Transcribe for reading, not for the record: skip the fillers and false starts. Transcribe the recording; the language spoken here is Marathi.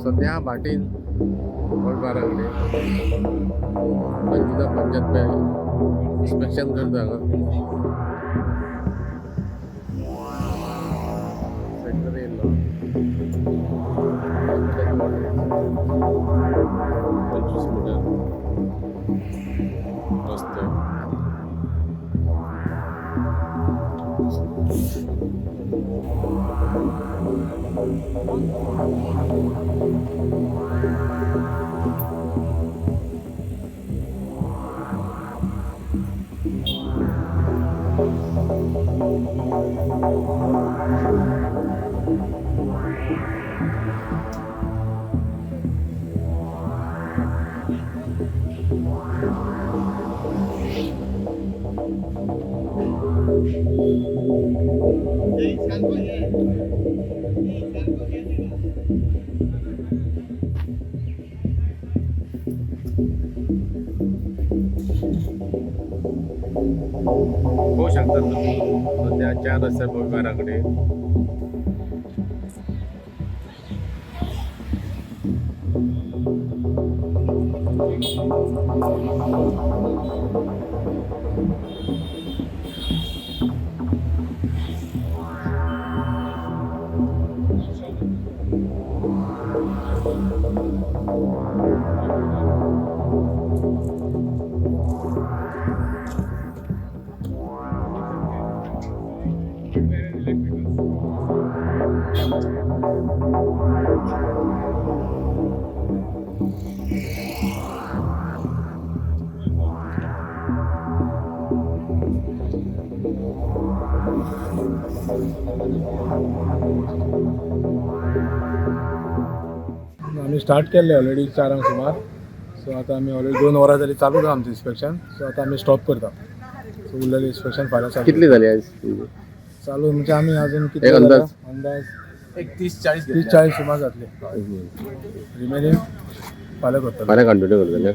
सध्या भाटीन बाराकडे अंजुना पंचायत पे इन्स्पेक्शन करता सेक्टर येयलो 25 मीटर रस्ते होऊ शकतात सध्या 4 रस्ते घराकडे आम्ही स्टार्ट केले ऑलरेडी 4 सुमार. सो आता आम्ही ऑलरेडी 2 वरां जाली चालू आसा आमचं इन्स्पेक्शन. सो आता आम्ही स्टॉप करता. सो उरलेले इन्स्पेक्शन फाल्यां चालू. कितली झाली आज चालू म्हणजे आम्ही अजून किती अंदाज एक 30-40 सुमार जातले. रिमेनिंग फाल्यां करतले. फाल्यां कंटिन्यू करतले.